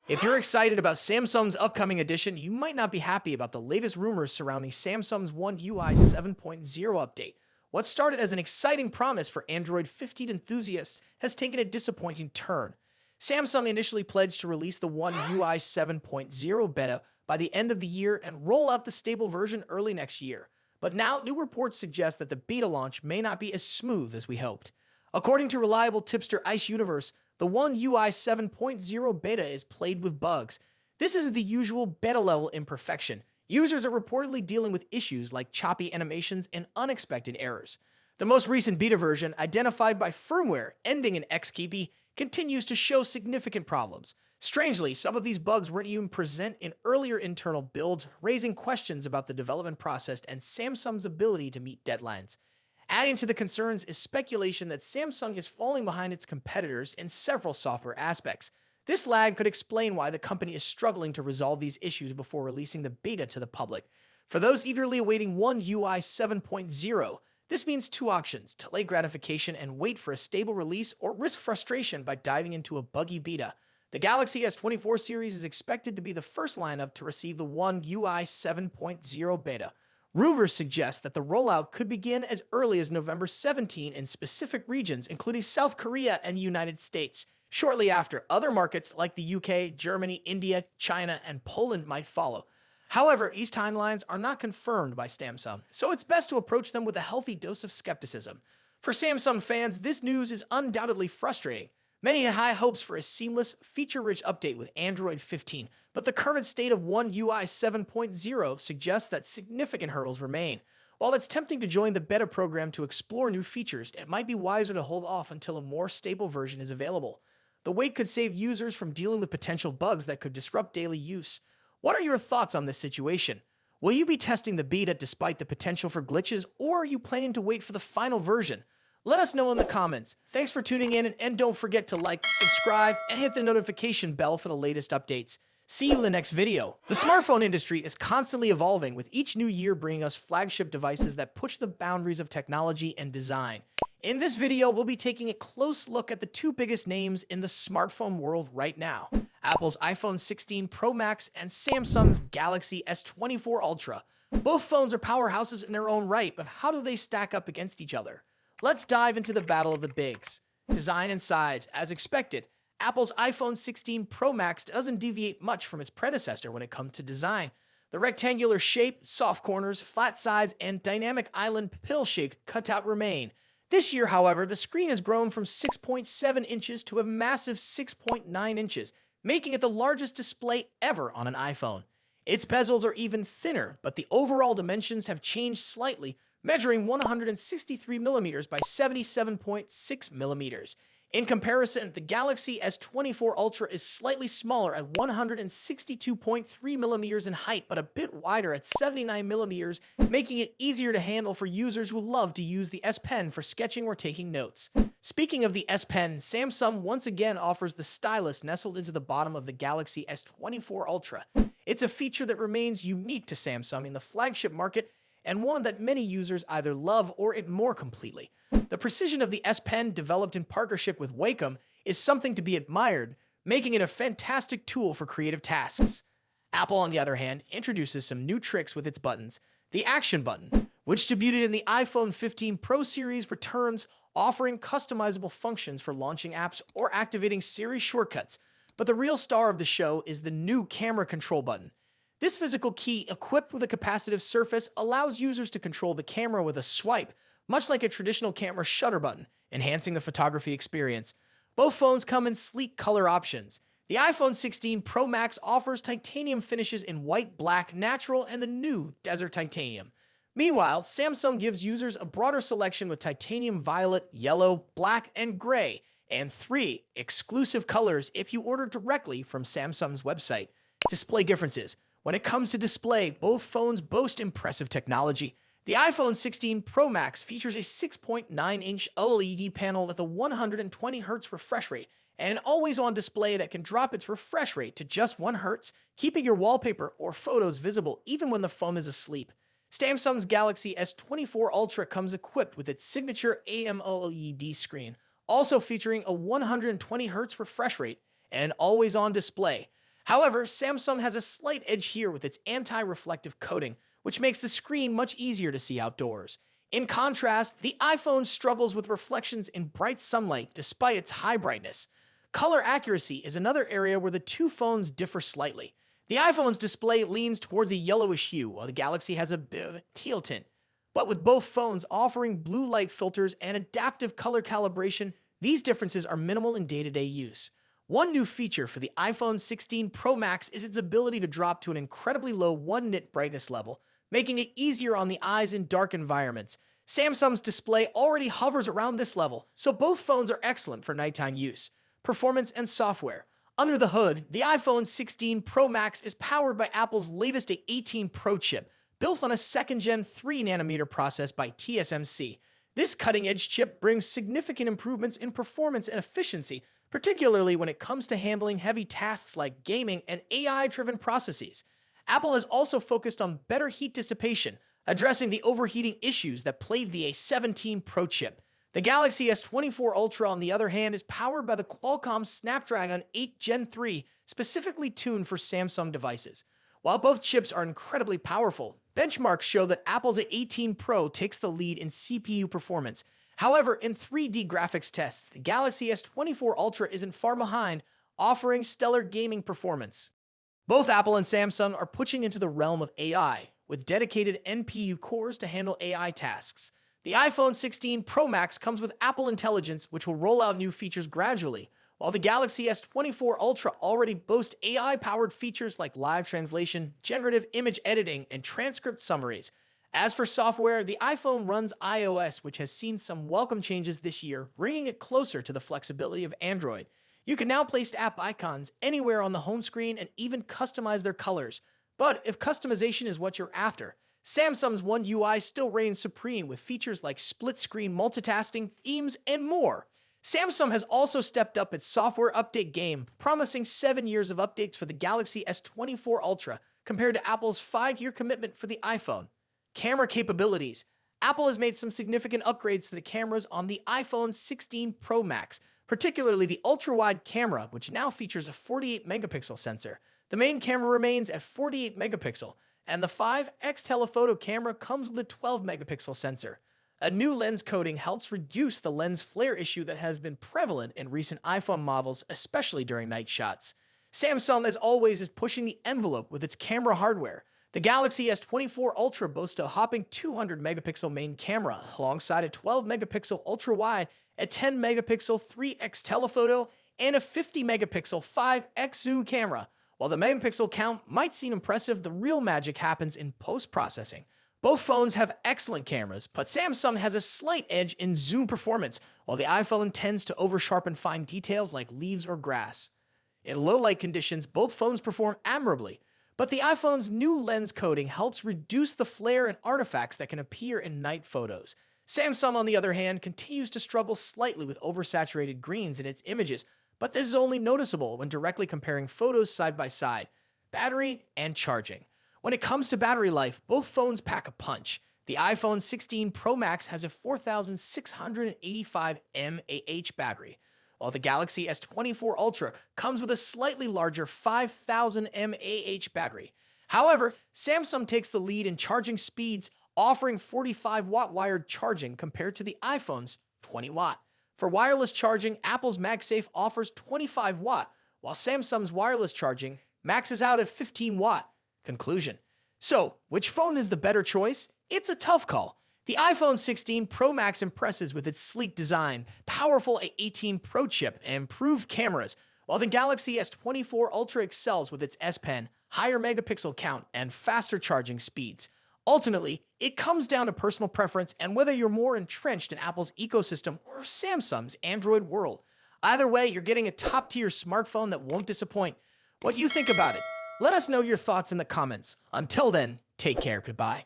If you're excited about Samsung's upcoming edition, you might not be happy about the latest rumors surrounding Samsung's One UI 7.0 update. What started as an exciting promise for Android 15 enthusiasts has taken a disappointing turn. Samsung initially pledged to release the One UI 7.0 beta by the end of the year and roll out the stable version early next year. But now, new reports suggest that the beta launch may not be as smooth as we hoped. According to reliable tipster Ice Universe, the One UI 7.0 beta is plagued with bugs. This isn't the usual beta level imperfection. Users are reportedly dealing with issues like choppy animations and unexpected errors. The most recent beta version, identified by firmware ending in XKB, continues to show significant problems. Strangely, some of these bugs weren't even present in earlier internal builds, raising questions about the development process and Samsung's ability to meet deadlines. Adding to the concerns is speculation that Samsung is falling behind its competitors in several software aspects. This lag could explain why the company is struggling to resolve these issues before releasing the beta to the public. For those eagerly awaiting One UI 7.0, this means two options: delay gratification and wait for a stable release, or risk frustration by diving into a buggy beta. The Galaxy S24 series is expected to be the first lineup to receive the One UI 7.0 beta. Rumors suggest that the rollout could begin as early as November 17 in specific regions, including South Korea and the United States. Shortly after, other markets like the UK, Germany, India, China, and Poland might follow. However, these timelines are not confirmed by Samsung, so it's best to approach them with a healthy dose of skepticism. For Samsung fans, this news is undoubtedly frustrating. Many had high hopes for a seamless, feature-rich update with Android 15, but the current state of One UI 7.0 suggests that significant hurdles remain. While it's tempting to join the beta program to explore new features, it might be wiser to hold off until a more stable version is available. The wait could save users from dealing with potential bugs that could disrupt daily use. What are your thoughts on this situation? Will you be testing the beta despite the potential for glitches, or are you planning to wait for the final version? Let us know in the comments. Thanks for tuning in, and don't forget to like, subscribe, and hit the notification bell for the latest updates. See you in the next video. The smartphone industry is constantly evolving, with each new year bringing us flagship devices that push the boundaries of technology and design. In this video, we'll be taking a close look at the two biggest names in the smartphone world right now: Apple's iPhone 16 Pro Max and Samsung's Galaxy S24 Ultra. Both phones are powerhouses in their own right, but how do they stack up against each other? Let's dive into the battle of the bigs. Design and size. As expected, Apple's iPhone 16 Pro Max doesn't deviate much from its predecessor when it comes to design. The rectangular shape, soft corners, flat sides, and dynamic island pill-shaped cutout remain. This year, however, the screen has grown from 6.7 inches to a massive 6.9 inches, making it the largest display ever on an iPhone. Its bezels are even thinner, but the overall dimensions have changed slightly, measuring 163 millimeters by 77.6 millimeters. In comparison, the Galaxy S24 Ultra is slightly smaller at 162.3 millimeters in height, but a bit wider at 79 millimeters, making it easier to handle for users who love to use the S Pen for sketching or taking notes. Speaking of the S Pen, Samsung once again offers the stylus nestled into the bottom of the Galaxy S24 Ultra. It's a feature that remains unique to Samsung in the flagship market, and one that many users either love or ignore completely. The precision of the S Pen, developed in partnership with Wacom, is something to be admired, making it a fantastic tool for creative tasks. Apple, on the other hand, introduces some new tricks with its buttons. The Action button, which debuted in the iPhone 15 Pro series, returns, offering customizable functions for launching apps or activating Siri shortcuts. But the real star of the show is the new Camera Control button. This physical key, equipped with a capacitive surface, allows users to control the camera with a swipe, much like a traditional camera shutter button, enhancing the photography experience. Both phones come in sleek color options. The iPhone 16 Pro Max offers titanium finishes in white, black, natural, and the new Desert Titanium. Meanwhile, Samsung gives users a broader selection with titanium violet, yellow, black, and gray, and 3 exclusive colors if you order directly from Samsung's website. Display differences. When it comes to display, both phones boast impressive technology. The iPhone 16 Pro Max features a 6.9-inch OLED panel with a 120Hz refresh rate and an always-on display that can drop its refresh rate to just 1 Hz, keeping your wallpaper or photos visible even when the phone is asleep. Samsung's Galaxy S24 Ultra comes equipped with its signature AMOLED screen, also featuring a 120Hz refresh rate and an always-on display. However, Samsung has a slight edge here with its anti-reflective coating, which makes the screen much easier to see outdoors. In contrast, the iPhone struggles with reflections in bright sunlight despite its high brightness. Color accuracy is another area where the two phones differ slightly. The iPhone's display leans towards a yellowish hue, while the Galaxy has a bit of a teal tint. But with both phones offering blue light filters and adaptive color calibration, these differences are minimal in day-to-day use. One new feature for the iPhone 16 Pro Max is its ability to drop to an incredibly low 1 nit brightness level, making it easier on the eyes in dark environments. Samsung's display already hovers around this level, so both phones are excellent for nighttime use. Performance and software. Under the hood, the iPhone 16 Pro Max is powered by Apple's latest A18 Pro chip, built on a second-gen 3nm process by TSMC. This cutting-edge chip brings significant improvements in performance and efficiency, particularly when it comes to handling heavy tasks like gaming and AI-driven processes. Apple has also focused on better heat dissipation, addressing the overheating issues that plagued the A17 Pro chip. The Galaxy S24 Ultra, on the other hand, is powered by the Qualcomm Snapdragon 8 Gen 3, specifically tuned for Samsung devices. While both chips are incredibly powerful, benchmarks show that Apple's A18 Pro takes the lead in CPU performance. However, in 3D graphics tests, the Galaxy S24 Ultra isn't far behind, offering stellar gaming performance. Both Apple and Samsung are pushing into the realm of AI, with dedicated NPU cores to handle AI tasks. The iPhone 16 Pro Max comes with Apple Intelligence, which will roll out new features gradually, while the Galaxy S24 Ultra already boasts AI-powered features like live translation, generative image editing, and transcript summaries. As for software, the iPhone runs iOS, which has seen some welcome changes this year, bringing it closer to the flexibility of Android. You can now place app icons anywhere on the home screen and even customize their colors. But if customization is what you're after, Samsung's One UI still reigns supreme with features like split-screen multitasking, themes, and more. Samsung has also stepped up its software update game, promising 7 years of updates for the Galaxy S24 Ultra, compared to Apple's 5-year commitment for the iPhone. Camera capabilities. Apple has made some significant upgrades to the cameras on the iPhone 16 Pro Max, particularly the ultra-wide camera, which now features a 48-megapixel sensor. The main camera remains at 48 megapixel, and the 5x telephoto camera comes with a 12-megapixel sensor. A new lens coating helps reduce the lens flare issue that has been prevalent in recent iPhone models, especially during night shots. Samsung, as always, is pushing the envelope with its camera hardware. The Galaxy S24 Ultra boasts a hopping 200-megapixel main camera, alongside a 12-megapixel ultra-wide, a 10-megapixel 3x telephoto, and a 50-megapixel 5x zoom camera. While the megapixel count might seem impressive, the real magic happens in post-processing. Both phones have excellent cameras, but Samsung has a slight edge in zoom performance, while the iPhone tends to over-sharpen fine details like leaves or grass. In low-light conditions, both phones perform admirably, but the iPhone's new lens coating helps reduce the flare and artifacts that can appear in night photos. Samsung, on the other hand, continues to struggle slightly with oversaturated greens in its images, but this is only noticeable when directly comparing photos side by side. Battery and charging. When it comes to battery life, both phones pack a punch. The iPhone 16 Pro Max has a 4,685 mAh battery, while the Galaxy S24 Ultra comes with a slightly larger 5,000 mAh battery. However, Samsung takes the lead in charging speeds, offering 45-watt wired charging compared to the iPhone's 20-watt. For wireless charging, Apple's MagSafe offers 25-watt, while Samsung's wireless charging maxes out at 15-watt. Conclusion. So, which phone is the better choice? It's a tough call. The iPhone 16 Pro Max impresses with its sleek design, powerful A18 Pro chip, and improved cameras, while the Galaxy S24 Ultra excels with its S Pen, higher megapixel count, and faster charging speeds. Ultimately, it comes down to personal preference and whether you're more entrenched in Apple's ecosystem or Samsung's Android world. Either way, you're getting a top-tier smartphone that won't disappoint. What do you think about it? Let us know your thoughts in the comments. Until then, take care. Goodbye.